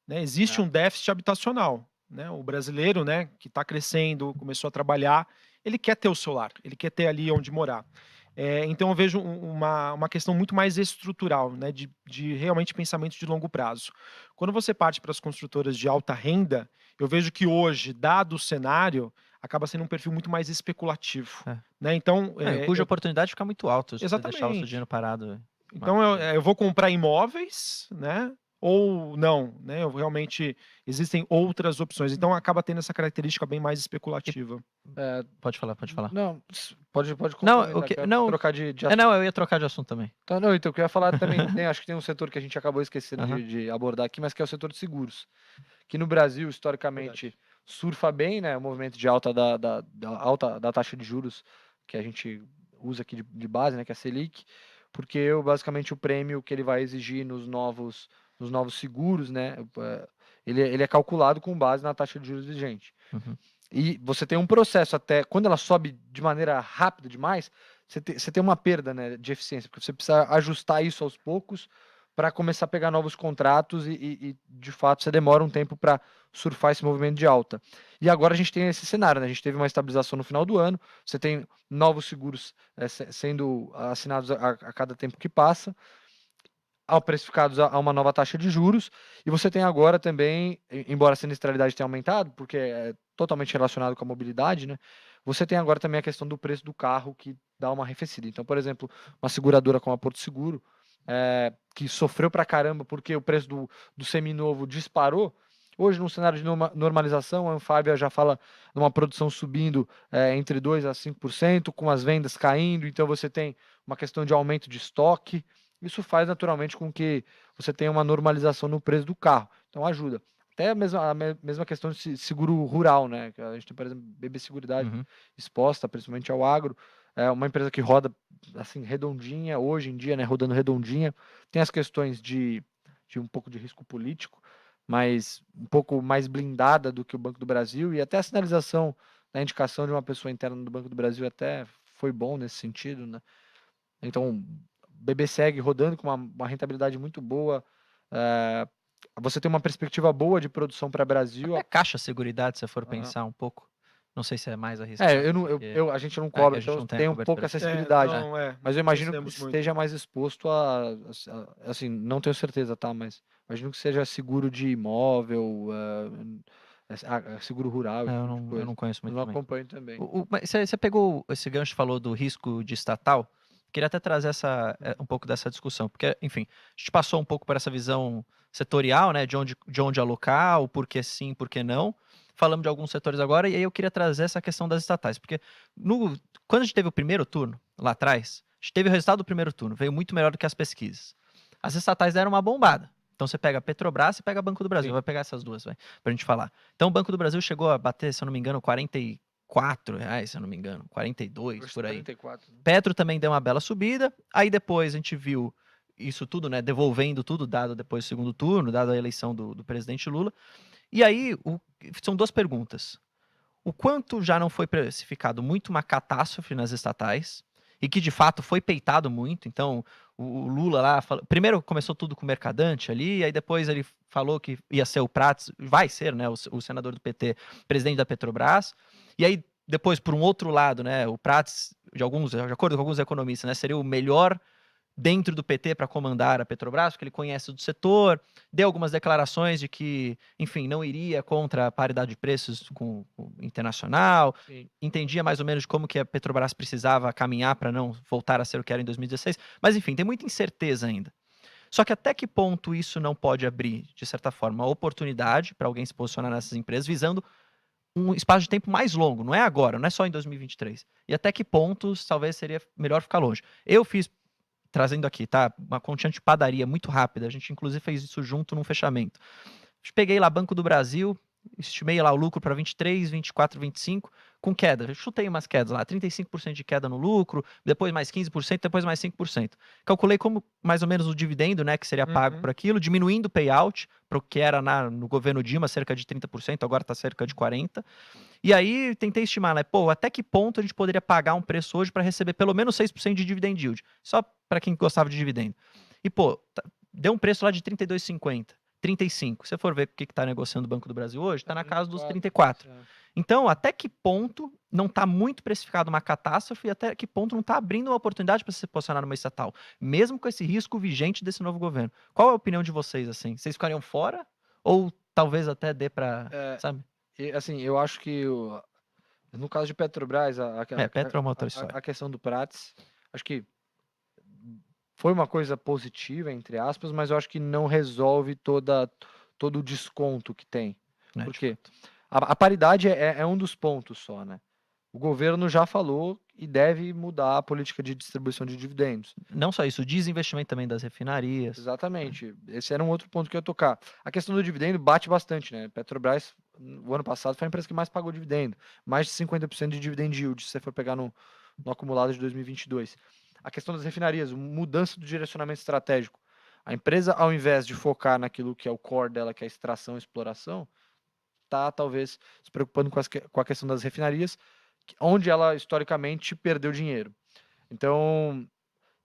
Né? Existe um déficit habitacional. Né? O brasileiro, né, que está crescendo, começou a trabalhar, ele quer ter o seu lar, ele quer ter ali onde morar. Então eu vejo uma questão muito mais estrutural, né, de realmente pensamento de longo prazo. Quando você parte para as construtoras de alta renda, eu vejo que hoje, dado o cenário, acaba sendo um perfil muito mais especulativo. Né? Então, cuja oportunidade fica muito alta se você Exatamente. deixar o seu dinheiro parado. Então eu vou comprar imóveis, né? Ou não, né? Realmente existem outras opções. Então acaba tendo essa característica bem mais especulativa. Pode falar. Não, pode Não, trocar de assunto. Não, eu ia trocar de assunto também. Então, não, então eu queria falar também, acho que tem um setor que a gente acabou esquecendo de abordar aqui, mas que é o setor de seguros, que no Brasil, historicamente, surfa bem, né, o movimento de alta da taxa de juros que a gente usa aqui de base, né, que é a Selic, porque basicamente o prêmio que ele vai exigir nos novos seguros, né, ele é calculado com base na taxa de juros vigente. E você tem um processo até, quando ela sobe de maneira rápida demais, você tem uma perda, né, de eficiência, porque você precisa ajustar isso aos poucos para começar a pegar novos contratos e de fato você demora um tempo para surfar esse movimento de alta. E agora a gente tem esse cenário, né? A gente teve uma estabilização no final do ano, você tem novos seguros sendo assinados a cada tempo que passa, precificados a uma nova taxa de juros, e você tem agora também, embora a sinistralidade tenha aumentado, porque é totalmente relacionado com a mobilidade, né? Você tem agora também a questão do preço do carro, que dá uma arrefecida. Então, por exemplo, uma seguradora como a Porto Seguro, que sofreu pra caramba porque o preço do seminovo disparou, hoje, num cenário de normalização, a Anfávia já fala numa produção subindo entre 2% a 5%, com as vendas caindo, então você tem uma questão de aumento de estoque. Isso faz naturalmente com que você tenha uma normalização no preço do carro. Então ajuda. Até a mesma questão de seguro rural, né? A gente tem, por exemplo, BB Seguridade exposta, principalmente ao agro. É uma empresa que roda assim redondinha hoje em dia, né? Rodando redondinha. Tem as questões de um pouco de risco político, mas um pouco mais blindada do que o Banco do Brasil, e até a sinalização da indicação de uma pessoa interna do Banco do Brasil até foi bom nesse sentido, né? Então, BBSEG rodando com uma rentabilidade muito boa, você tem uma perspectiva boa de produção para o Brasil. Até Caixa Seguridade, se for pensar um pouco. Não sei se é mais arriscado. A gente não cobra, então tem um pouco essa acessibilidade. Mas eu imagino que esteja mais exposto assim, não tenho certeza, tá? Mas imagino que seja seguro de imóvel, seguro rural. Eu não conheço muito. Não acompanho também. Você pegou esse gancho, falou do risco de estatal. Queria até trazer um pouco dessa discussão, porque, enfim, a gente passou um pouco por essa visão setorial, né, de onde alocar, o porquê sim, porquê não. Falamos de alguns setores agora, e aí eu queria trazer essa questão das estatais, porque quando a gente teve o primeiro turno, lá atrás, a gente teve o resultado do primeiro turno, veio muito melhor do que as pesquisas. As estatais deram uma bombada. Então você pega a Petrobras e pega Banco do Brasil, vai pegar essas duas, pra gente falar. Então o Banco do Brasil chegou a bater, se eu não me engano, R$44, se eu não me engano, 42, por aí. 44, né? Petro também deu uma bela subida, aí depois a gente viu isso tudo, né, devolvendo tudo, dado depois do segundo turno, dado a eleição do presidente Lula. E aí, são duas perguntas. O quanto já não foi precificado muito uma catástrofe nas estatais, e que de fato foi peitado muito, então o Lula lá, primeiro começou tudo com o Mercadante ali, aí depois ele falou que ia ser o Prats, vai ser, né, o senador do PT, presidente da Petrobras, e aí depois, por um outro lado, né, o Prats, de acordo com alguns economistas, né, seria o melhor dentro do PT para comandar a Petrobras, porque ele conhece do setor, deu algumas declarações de que, enfim, não iria contra a paridade de preços com o internacional, Sim. entendia mais ou menos como que a Petrobras precisava caminhar para não voltar a ser o que era em 2016, mas enfim, tem muita incerteza ainda. Só que até que ponto isso não pode abrir, de certa forma, uma oportunidade para alguém se posicionar nessas empresas, visando um espaço de tempo mais longo, não é agora, não é só em 2023. E até que pontos talvez seria melhor ficar longe. Eu fiz, trazendo aqui, tá? Uma continha de padaria muito rápida. A gente, inclusive, fez isso junto num fechamento. Peguei lá Banco do Brasil, estimei lá o lucro para 23, 24, 25, com queda. Eu chutei umas quedas lá, 35% de queda no lucro, depois mais 15%, depois mais 5%. Calculei como mais ou menos o dividendo, né, que seria pago por aquilo, diminuindo o payout para o que era no governo Dilma, cerca de 30%, agora está cerca de 40%. E aí tentei estimar, né, pô, até que ponto a gente poderia pagar um preço hoje para receber pelo menos 6% de dividend yield, só para quem gostava de dividendo. E, pô, deu um preço lá de 32,50. 35. Se você for ver o que está negociando o Banco do Brasil hoje, está na casa dos 34. Então, até que ponto não está muito precificado uma catástrofe e até que ponto não está abrindo uma oportunidade para se posicionar numa estatal, mesmo com esse risco vigente desse novo governo? Qual é a opinião de vocês, assim? Vocês ficariam fora? Ou talvez até dê para, sabe? Assim, eu acho que no caso de Petrobras, Petro é uma outra história. A questão do Prats, acho que foi uma coisa positiva, entre aspas, mas eu acho que não resolve todo o desconto que tem. Porque a paridade é um dos pontos só, né? O governo já falou e deve mudar a política de distribuição de dividendos. Não só isso, o desinvestimento também das refinarias. Exatamente. Esse era um outro ponto que eu ia tocar. A questão do dividendo bate bastante, né? Petrobras, o ano passado, foi a empresa que mais pagou dividendo. Mais de 50% de dividend yield, se você for pegar no acumulado de 2022. A questão das refinarias, mudança do direcionamento estratégico. A empresa, ao invés de focar naquilo que é o core dela, que é a extração e exploração, está talvez se preocupando com a questão das refinarias, onde ela historicamente perdeu dinheiro. Então,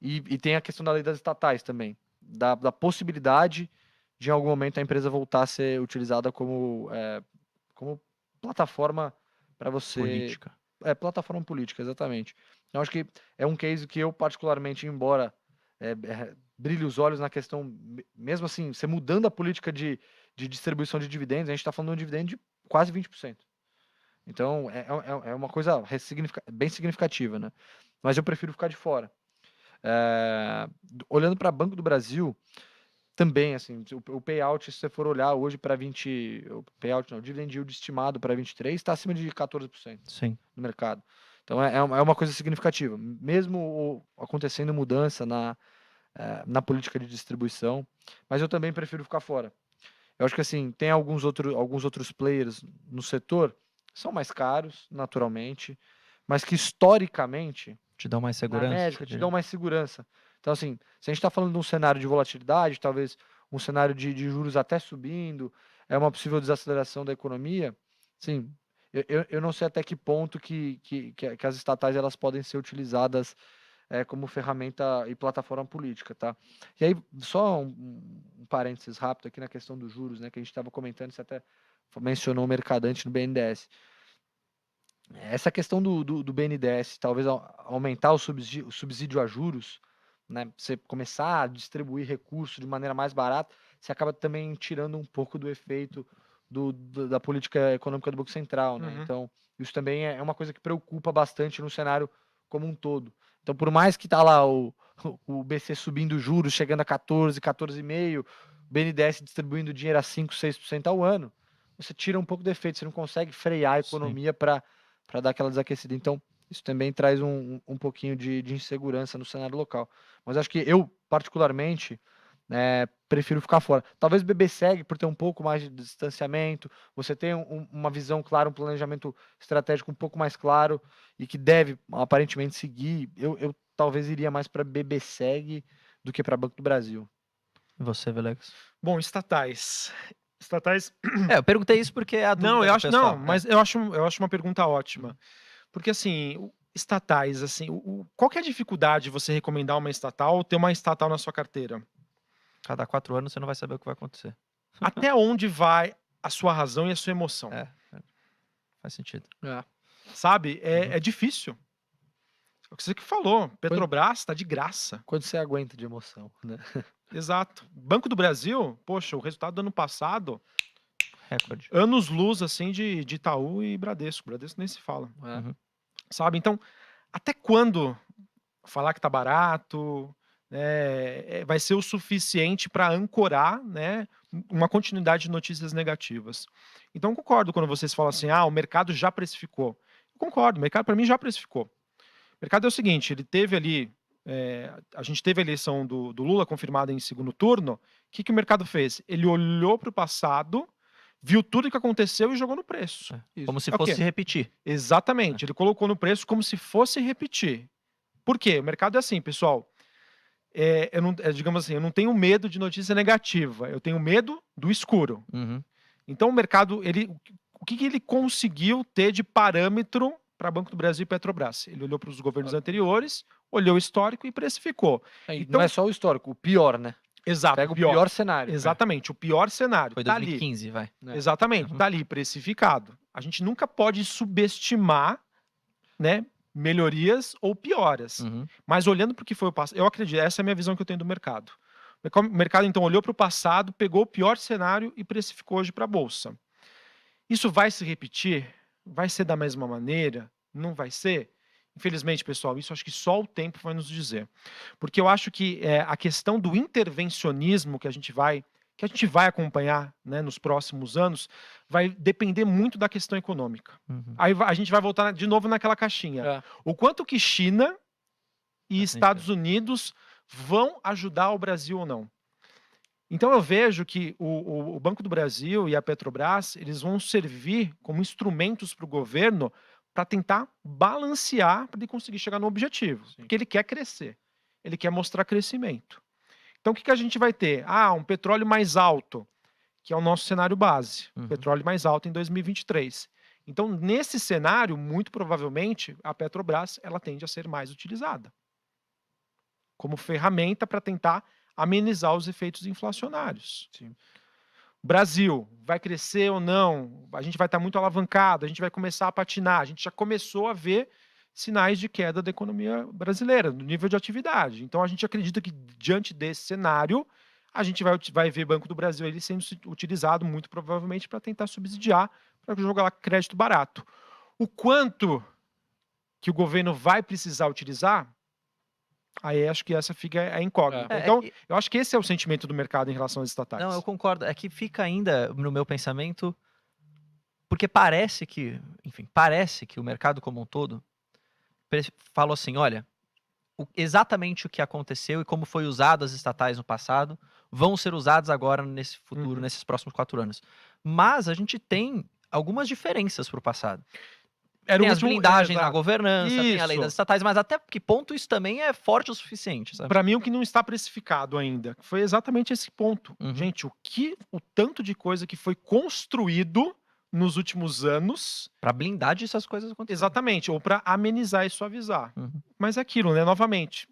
e tem a questão da lei das estatais também, da possibilidade de em algum momento a empresa voltar a ser utilizada como plataforma para você... Política. Plataforma política, exatamente. Eu acho que é um case que eu particularmente, embora brilhe os olhos na questão, mesmo assim, você mudando a política de distribuição de dividendos, a gente está falando de um dividendo de quase 20%. Então, é uma coisa bem significativa, né? Mas eu prefiro ficar de fora. Olhando para Banco do Brasil, também, assim, o payout, se você for olhar hoje para o dividend yield estimado para 23 está acima de 14%. Sim. No mercado. Então é uma coisa significativa. Mesmo acontecendo mudança na política de distribuição, mas eu também prefiro ficar fora. Eu acho que assim, tem alguns outros players no setor, são mais caros, naturalmente, mas que historicamente te dão mais segurança. Na médica, te dão mais segurança. Então, assim, se a gente está falando de um cenário de volatilidade, talvez um cenário de juros até subindo, é uma possível desaceleração da economia, sim, eu não sei até que ponto que as estatais elas podem ser utilizadas como ferramenta e plataforma política, tá? E aí, só um parênteses rápido aqui na questão dos juros, né, que a gente estava comentando, você até mencionou o Mercadante no BNDES. Essa questão do BNDES, talvez aumentar o subsídio a juros, né, você começar a distribuir recursos de maneira mais barata, você acaba também tirando um pouco do efeito da política econômica do Banco Central, né? Então, isso também é uma coisa que preocupa bastante no cenário como um todo. Então, por mais que tá lá o BC subindo juros, chegando a 14, 14,5%, o BNDES distribuindo dinheiro a 5, 6% ao ano, você tira um pouco do efeito, você não consegue frear a economia para dar aquela desaquecida. Então, isso também traz um pouquinho de insegurança no cenário local. Mas acho que eu, particularmente, prefiro ficar fora. Talvez o BBSEG, por ter um pouco mais de distanciamento, você tem uma visão clara, um planejamento estratégico um pouco mais claro e que deve, aparentemente, seguir. Eu talvez iria mais para BBSEG do que para Banco do Brasil. E você, Velegas? Bom, estatais. Eu perguntei isso porque é a dúvida do pessoal. Mas eu acho uma pergunta ótima. Porque, assim, estatais, assim, qual que é a dificuldade de você recomendar uma estatal ou ter uma estatal na sua carteira? Cada 4 anos você não vai saber o que vai acontecer. Até onde vai a sua razão e a sua emoção? Faz sentido. Sabe? É difícil. É o que você que falou. Petrobras está de graça. Quando você aguenta de emoção, né? Exato. Banco do Brasil, poxa, o resultado do ano passado... Recorde. Anos-luz, assim, de Itaú e Bradesco. Bradesco nem se fala. Sabe? Então, até quando falar que tá barato, vai ser o suficiente para ancorar, né, uma continuidade de notícias negativas? Então, eu concordo quando vocês falam assim, o mercado já precificou. Eu concordo, o mercado, para mim, já precificou. O mercado é o seguinte, ele teve ali... a gente teve a eleição do Lula confirmada em segundo turno. O que o mercado fez? Ele olhou para o passado... viu tudo que aconteceu e jogou no preço. Como se fosse repetir. Exatamente. Ele colocou no preço como se fosse repetir. Por quê? O mercado é assim, pessoal. Digamos assim, eu não tenho medo de notícia negativa. Eu tenho medo do escuro. Então, o mercado, o que ele conseguiu ter de parâmetro para Banco do Brasil e Petrobras? Ele olhou para os governos anteriores, olhou o histórico e precificou. Então, não é só o histórico, o pior, né? Exato. Pega o pior cenário. Exatamente, o pior cenário. Foi 2015, vai. Exatamente, tá ali, precificado. A gente nunca pode subestimar, né, melhorias ou pioras. Mas olhando para o que foi o passado, eu acredito, essa é a minha visão que eu tenho do mercado. O mercado, então, olhou para o passado, pegou o pior cenário e precificou hoje para a Bolsa. Isso vai se repetir? Vai ser da mesma maneira? Não vai ser? Infelizmente, pessoal, isso acho que só o tempo vai nos dizer. Porque eu acho que a questão do intervencionismo que a gente vai acompanhar, né, nos próximos anos, vai depender muito da questão econômica. Aí a gente vai voltar de novo naquela caixinha. O quanto que China e Estados Unidos vão ajudar o Brasil ou não. Então eu vejo que o Banco do Brasil e a Petrobras, eles vão servir como instrumentos para o governo para tentar balancear para ele conseguir chegar no objetivo. Porque ele quer crescer, ele quer mostrar crescimento. Então o que a gente vai ter? Um petróleo mais alto, que é o nosso cenário base. Petróleo mais alto em 2023. Então nesse cenário, muito provavelmente, a Petrobras ela tende a ser mais utilizada como ferramenta para tentar amenizar os efeitos inflacionários. Brasil, vai crescer ou não? A gente vai estar muito alavancado, a gente vai começar a patinar. A gente já começou a ver sinais de queda da economia brasileira, no nível de atividade. Então, a gente acredita que, diante desse cenário, a gente vai ver Banco do Brasil ele sendo utilizado, muito provavelmente, para tentar subsidiar, para jogar lá crédito barato. O quanto que o governo vai precisar utilizar, aí acho que essa fica a incógnita. Então, eu acho que esse é o sentimento do mercado em relação às estatais. Não, eu concordo. É que fica ainda, no meu pensamento, porque parece que o mercado como um todo falou assim, olha, exatamente o que aconteceu e como foi usado as estatais no passado vão ser usados agora nesse futuro, nesses próximos 4 anos. Mas a gente tem algumas diferenças para o passado. Tem as blindagens na governança, tem a lei das estatais, mas até que ponto isso também é forte o suficiente? Para mim, o que não está precificado ainda foi exatamente esse ponto. Gente, o tanto de coisa que foi construído nos últimos anos... Para blindar essas coisas acontecerem. Exatamente, ou para amenizar e suavizar. Mas é aquilo, né? Novamente,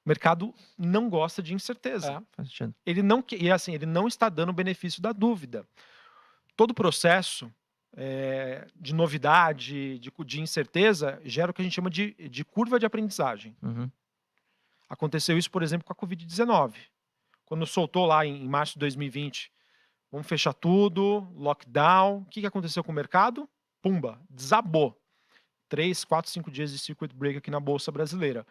o mercado não gosta de incerteza. Faz sentido. Ele não está dando o benefício da dúvida. Todo processo... de novidade, de incerteza, gera o que a gente chama de curva de aprendizagem. Aconteceu isso, por exemplo, com a Covid-19. Quando soltou lá em março de 2020, vamos fechar tudo, lockdown, o que aconteceu com o mercado? Pumba, desabou. 3, 4, 5 dias de circuit break aqui na Bolsa Brasileira.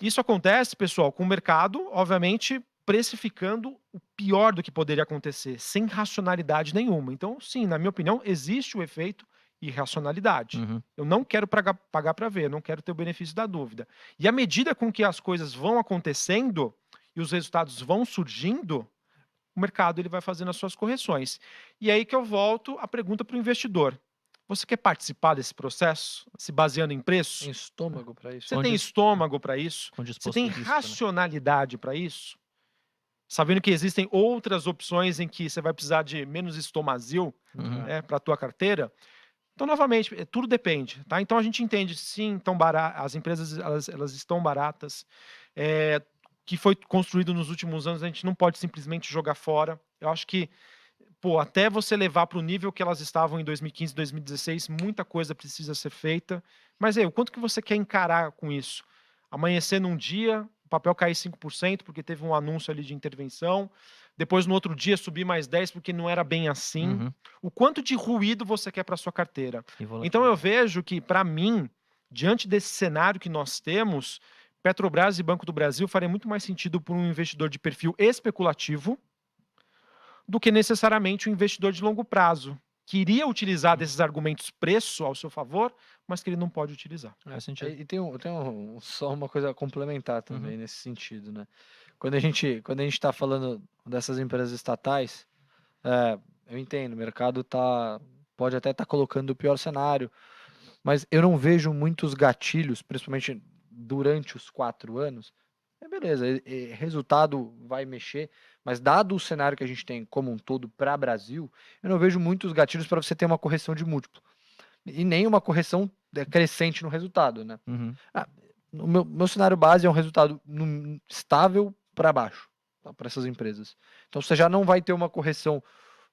Isso acontece, pessoal, com o mercado, obviamente, precificando o pior do que poderia acontecer, sem racionalidade nenhuma. Então, sim, na minha opinião, existe o efeito irracionalidade. Eu não quero pagar para ver, não quero ter o benefício da dúvida. E à medida com que as coisas vão acontecendo e os resultados vão surgindo, o mercado ele vai fazendo as suas correções. E aí que eu volto a pergunta para o investidor. Você quer participar desse processo, se baseando em preço? Tem estômago para isso? Você tem estômago para isso? Você tem racionalidade para isso? Sabendo que existem outras opções em que você vai precisar de menos estomazil para a tua carteira? Então, novamente, tudo depende. Tá? Então, a gente entende, sim, as empresas elas estão baratas. Que foi construído nos últimos anos, a gente não pode simplesmente jogar fora. Eu acho que até você levar para o nível que elas estavam em 2015, 2016, muita coisa precisa ser feita. Mas o quanto que você quer encarar com isso? Amanhecer num dia, o papel cair 5%, porque teve um anúncio ali de intervenção. Depois, no outro dia, subir mais 10%, porque não era bem assim. O quanto de ruído você quer para sua carteira? Então, eu vejo que, para mim, diante desse cenário que nós temos, Petrobras e Banco do Brasil faria muito mais sentido para um investidor de perfil especulativo do que necessariamente um investidor de longo prazo, que iria utilizar desses argumentos preço ao seu favor, mas que ele não pode utilizar. E tem só uma coisa a complementar também nesse sentido, né? Quando a gente está falando dessas empresas estatais, eu entendo, o mercado pode até estar colocando o pior cenário, mas eu não vejo muitos gatilhos, principalmente durante os 4 anos. Beleza, resultado vai mexer, mas dado o cenário que a gente tem como um todo para o Brasil, eu não vejo muitos gatilhos para você ter uma correção de múltiplo. E nem uma correção crescente no resultado, né? O meu cenário base é um resultado estável para baixo, tá, para essas empresas. Então você já não vai ter uma correção,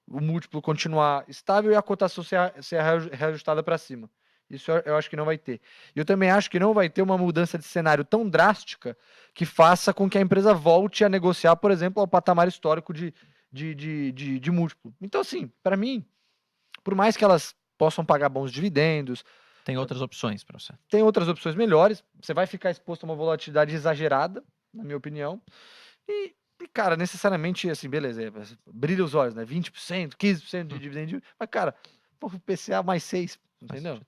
o múltiplo continuar estável e a cotação ser reajustada para cima. Isso eu acho que não vai ter. E eu também acho que não vai ter uma mudança de cenário tão drástica que faça com que a empresa volte a negociar, por exemplo, ao patamar histórico de múltiplo. Então, assim, para mim, por mais que elas possam pagar bons dividendos... Tem outras opções para você. Tem outras opções melhores. Você vai ficar exposto a uma volatilidade exagerada, na minha opinião. E cara, necessariamente, assim, beleza, brilha os olhos, né? 20%, 15% de dividendo. Mas, cara, o PCA mais 6%, entendeu?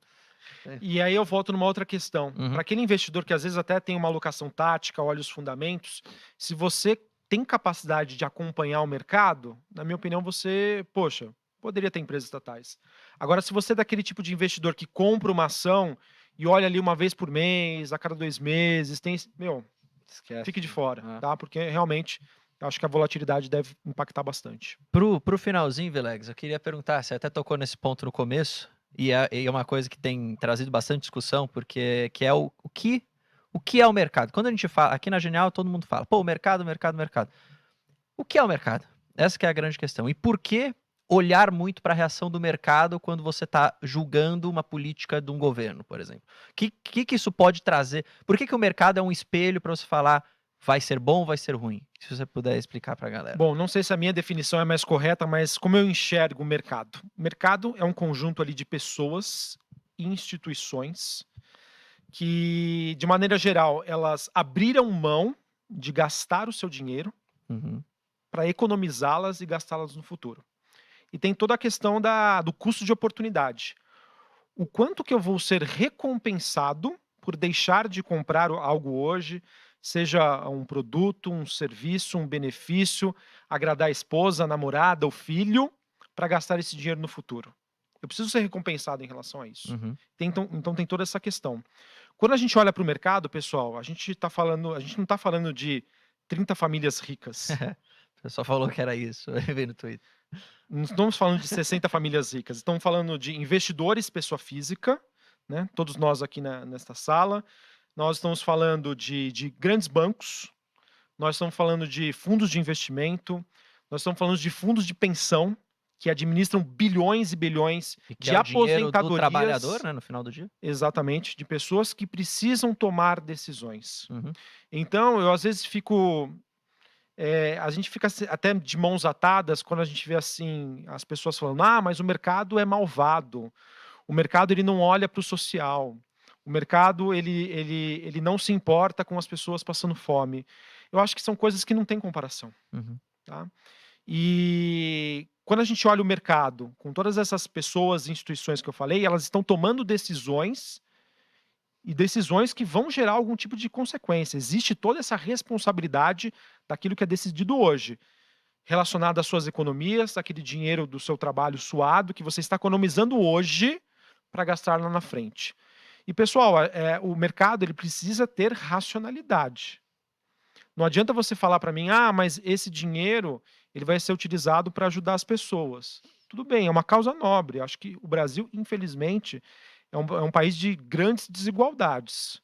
E aí eu volto numa outra questão. Para aquele investidor que às vezes até tem uma alocação tática, olha os fundamentos, se você tem capacidade de acompanhar o mercado, na minha opinião, você, poderia ter empresas estatais. Agora, se você é daquele tipo de investidor que compra uma ação e olha ali uma vez por mês, a cada 2 meses, esquece. Fique de fora, tá? Porque realmente acho que a volatilidade deve impactar bastante. Pro finalzinho, Vilegs, eu queria perguntar, você até tocou nesse ponto no começo, e é uma coisa que tem trazido bastante discussão, porque que é o que é o mercado. Quando a gente fala, aqui na Genial, todo mundo fala, o mercado. O que é o mercado? Essa que é a grande questão. E por que olhar muito para a reação do mercado quando você está julgando uma política de um governo, por exemplo? O que isso pode trazer? Por que o mercado é um espelho para você falar vai ser bom ou vai ser ruim? Se você puder explicar para a galera. Bom, não sei se a minha definição é mais correta, mas como eu enxergo o mercado? O mercado é um conjunto ali de pessoas e instituições que, de maneira geral, elas abriram mão de gastar o seu dinheiro para economizá-las e gastá-las no futuro. E tem toda a questão do custo de oportunidade. O quanto que eu vou ser recompensado por deixar de comprar algo hoje, seja um produto, um serviço, um benefício, agradar a esposa, a namorada, o filho, para gastar esse dinheiro no futuro. Eu preciso ser recompensado em relação a isso. Então tem toda essa questão. Quando a gente olha para o mercado, pessoal, a gente não está falando de 30 famílias ricas. Você só falou que era isso, eu vi no Twitter. Não estamos falando de 60 famílias ricas, estamos falando de investidores, pessoa física, né? Todos nós aqui nesta sala. Nós estamos falando de grandes bancos, nós estamos falando de fundos de investimento, nós estamos falando de fundos de pensão, que administram bilhões e bilhões de aposentadorias. Do trabalhador, né, no final do dia. Exatamente, de pessoas que precisam tomar decisões. Então, eu às vezes a gente fica até de mãos atadas quando a gente vê assim as pessoas falando: mas o mercado é malvado, o mercado ele não olha para o social, O mercado, ele não se importa com as pessoas passando fome. Eu acho que são coisas que não tem comparação. Tá? E quando a gente olha o mercado, com todas essas pessoas e instituições que eu falei, elas estão tomando decisões e decisões que vão gerar algum tipo de consequência. Existe toda essa responsabilidade daquilo que é decidido hoje, relacionado às suas economias, aquele dinheiro do seu trabalho suado que você está economizando hoje para gastar lá na frente. E, pessoal, o mercado ele precisa ter racionalidade. Não adianta você falar para mim, mas esse dinheiro ele vai ser utilizado para ajudar as pessoas. Tudo bem, é uma causa nobre. Acho que o Brasil, infelizmente, é um país de grandes desigualdades.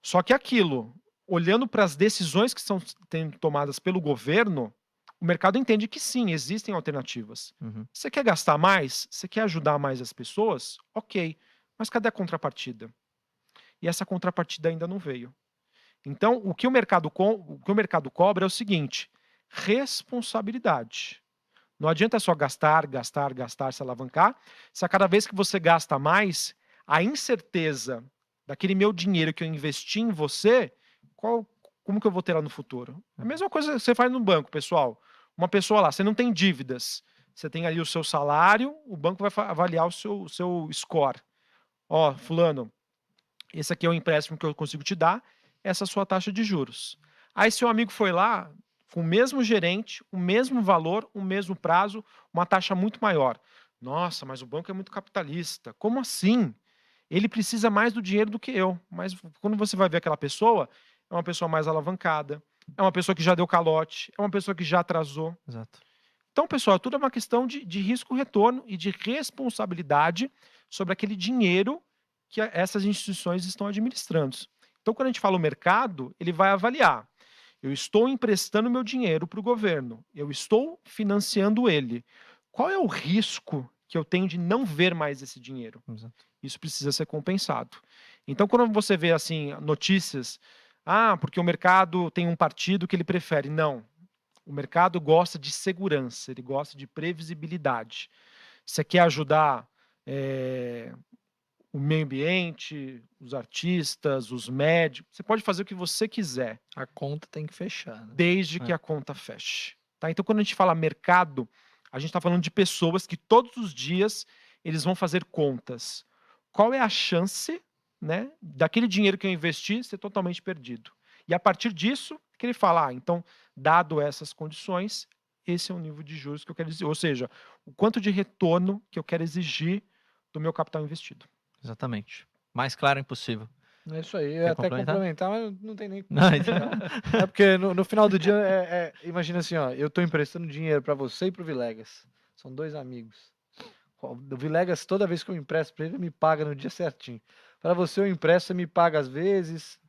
Só que aquilo, olhando para as decisões que estão sendo tomadas pelo governo, o mercado entende que sim, existem alternativas. Você quer gastar mais? Você quer ajudar mais as pessoas? Ok, mas cadê a contrapartida? E essa contrapartida ainda não veio. Então, o que o mercado cobra é o seguinte: responsabilidade. Não adianta só gastar, se alavancar, se a cada vez que você gasta mais, a incerteza daquele meu dinheiro que eu investi em você, como que eu vou ter lá no futuro? A mesma coisa que você faz no banco, pessoal. Uma pessoa lá, você não tem dívidas, você tem ali o seu salário, o banco vai avaliar o seu score. Ó, fulano, esse aqui é o empréstimo que eu consigo te dar, essa é a sua taxa de juros. Aí seu amigo foi lá, com o mesmo gerente, o mesmo valor, o mesmo prazo, uma taxa muito maior. Nossa, mas o banco é muito capitalista. Como assim? Ele precisa mais do dinheiro do que eu. Mas quando você vai ver aquela pessoa, é uma pessoa mais alavancada, é uma pessoa que já deu calote, é uma pessoa que já atrasou. Exato. Então, pessoal, tudo é uma questão de risco-retorno e de responsabilidade sobre aquele dinheiro que essas instituições estão administrando. Então, quando a gente fala o mercado, ele vai avaliar. Eu estou emprestando meu dinheiro para o governo. Eu estou financiando ele. Qual é o risco que eu tenho de não ver mais esse dinheiro? Exato. Isso precisa ser compensado. Então, quando você vê assim notícias, porque o mercado tem um partido que ele prefere. Não. O mercado gosta de segurança, ele gosta de previsibilidade. Você quer ajudar o meio ambiente, os artistas, os médicos, você pode fazer o que você quiser. A conta tem que fechar. Né? Desde que a conta feche. Tá? Então, quando a gente fala mercado, a gente está falando de pessoas que todos os dias eles vão fazer contas. Qual é a chance, né, daquele dinheiro que eu investi ser totalmente perdido? E a partir disso, que ele fala, então, dado essas condições, esse é o nível de juros que eu quero exigir. Ou seja, o quanto de retorno que eu quero exigir do meu capital investido. Exatamente. Mais claro impossível. É isso aí. Eu ia até complementar, mas não tem nem como. Então... É porque no final do dia, imagina assim, ó, eu tô emprestando dinheiro para você e pro Vilegas. São 2 amigos. O Vilegas, toda vez que eu empresto para ele me paga no dia certinho. Para você eu empresto, você me paga às vezes.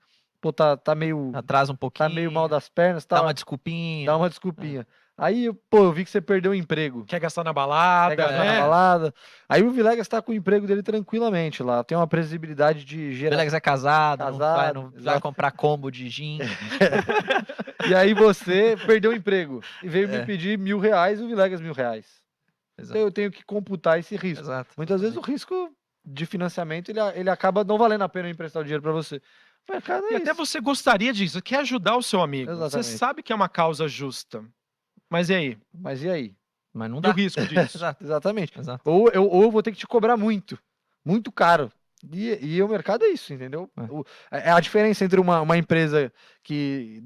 Pô, tá meio... Atrasa um pouquinho. Tá meio mal das pernas. Dá uma desculpinha. Dá uma desculpinha. Aí, pô, eu vi que você perdeu o emprego. Quer gastar na balada, Quer gastar na balada. Aí o Vilegas tá com o emprego dele tranquilamente lá. Tem uma previsibilidade de gerar... O Vilegas é casado, não exato. vai comprar combo de gin. E aí você perdeu o emprego. E veio me pedir R$1.000 e o Vilegas R$1.000. Então eu tenho que computar esse risco. Exato. Muitas vezes o risco de financiamento, ele acaba não valendo a pena emprestar o dinheiro para você. E até você gostaria disso, quer ajudar o seu amigo. Exatamente. Você sabe que é uma causa justa. Mas e aí? Mas e aí? Mas não dá. E o risco disso? Exatamente. Exato. Ou eu vou ter que te cobrar muito caro. E o mercado é isso, entendeu? A diferença entre uma empresa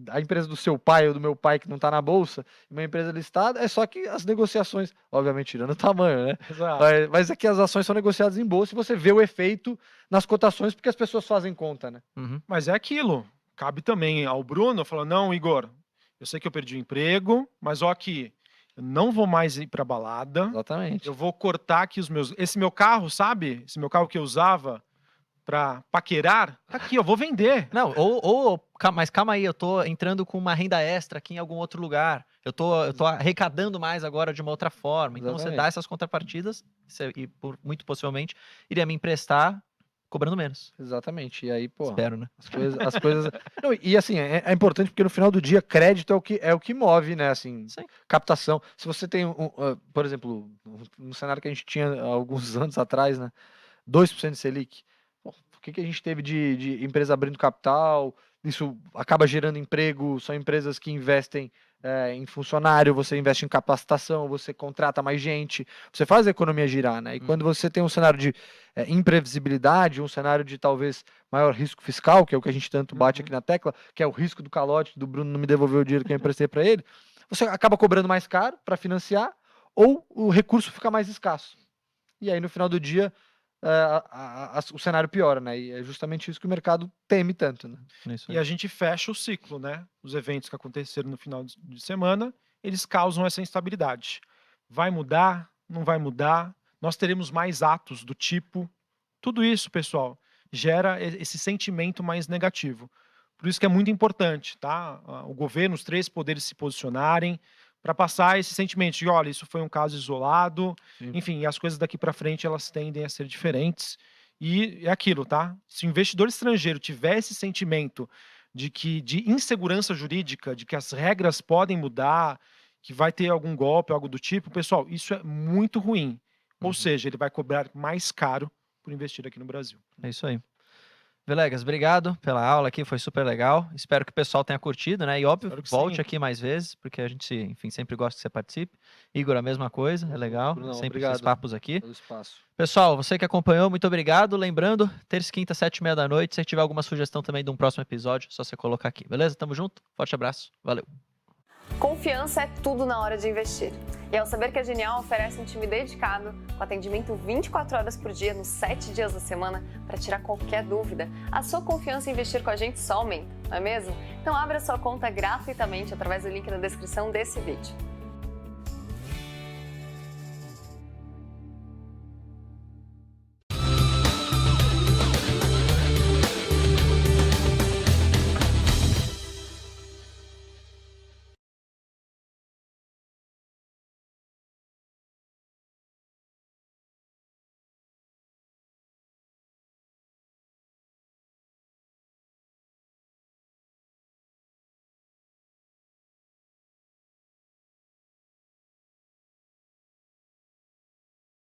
a empresa do seu pai ou do meu pai que não está na bolsa, e uma empresa listada, é só que as negociações, obviamente tirando o tamanho, né? Exato. Mas é que as ações são negociadas em bolsa e você vê o efeito nas cotações porque as pessoas fazem conta, né? Mas é aquilo. Cabe também ao Bruno falar, não, Igor, eu sei que eu perdi o emprego, mas ó aqui, eu não vou mais ir pra balada. Exatamente. Eu vou cortar aqui esse meu carro, sabe? Esse meu carro que eu usava pra paquerar, tá aqui, eu vou vender. Não, mas calma aí, eu tô entrando com uma renda extra aqui em algum outro lugar. Eu tô arrecadando mais agora de uma outra forma. Então você dá essas contrapartidas e muito possivelmente iria me emprestar cobrando menos. Exatamente. E aí, pô... Espero, né? As coisas... Não, e assim, é importante porque no final do dia, crédito é o que move, né? Assim, sim. Captação. Se você tem, por exemplo, no cenário que a gente tinha há alguns anos atrás, né? 2% de Selic. Pô, que a gente teve de empresa abrindo capital, isso acaba gerando emprego, são empresas que investem em funcionário, você investe em capacitação, você contrata mais gente, você faz a economia girar, né? E quando você tem um cenário de imprevisibilidade, um cenário de talvez maior risco fiscal, que é o que a gente tanto bate aqui na tecla, que é o risco do calote, do Bruno não me devolver o dinheiro que eu emprestei para ele, você acaba cobrando mais caro para financiar, ou o recurso fica mais escasso. E aí, no final do dia, o cenário piora, né? E é justamente isso que o mercado teme tanto, né? E a gente fecha o ciclo, né? Os eventos que aconteceram no final de semana, eles causam essa instabilidade. Vai mudar? Não vai mudar? Nós teremos mais atos do tipo... Tudo isso, pessoal, gera esse sentimento mais negativo. Por isso que é muito importante, tá? O governo, os 3 poderes se posicionarem para passar esse sentimento de, olha, isso foi um caso isolado, enfim, as coisas daqui para frente elas tendem a ser diferentes. E é aquilo, tá? Se o investidor estrangeiro tiver esse sentimento de insegurança jurídica, de que as regras podem mudar, que vai ter algum golpe, algo do tipo, pessoal, isso é muito ruim. Ou seja, ele vai cobrar mais caro por investir aqui no Brasil. É isso aí. Villegas, obrigado pela aula aqui, foi super legal. Espero que o pessoal tenha curtido, né? E óbvio, volte aqui mais vezes, porque a gente, enfim, sempre gosta que você participe. Igor, a mesma coisa, é legal. Não, sempre obrigado. Esses papos aqui. Pelo espaço. Pessoal, você que acompanhou, muito obrigado. Lembrando, terça e quinta, 7h30 da noite. Se tiver alguma sugestão também de um próximo episódio, é só você colocar aqui, beleza? Tamo junto, forte abraço, valeu. Confiança é tudo na hora de investir. E ao saber que a Genial oferece um time dedicado, com atendimento 24 horas por dia, nos 7 dias da semana, para tirar qualquer dúvida, a sua confiança em investir com a gente só aumenta, não é mesmo? Então abra sua conta gratuitamente através do link na descrição desse vídeo.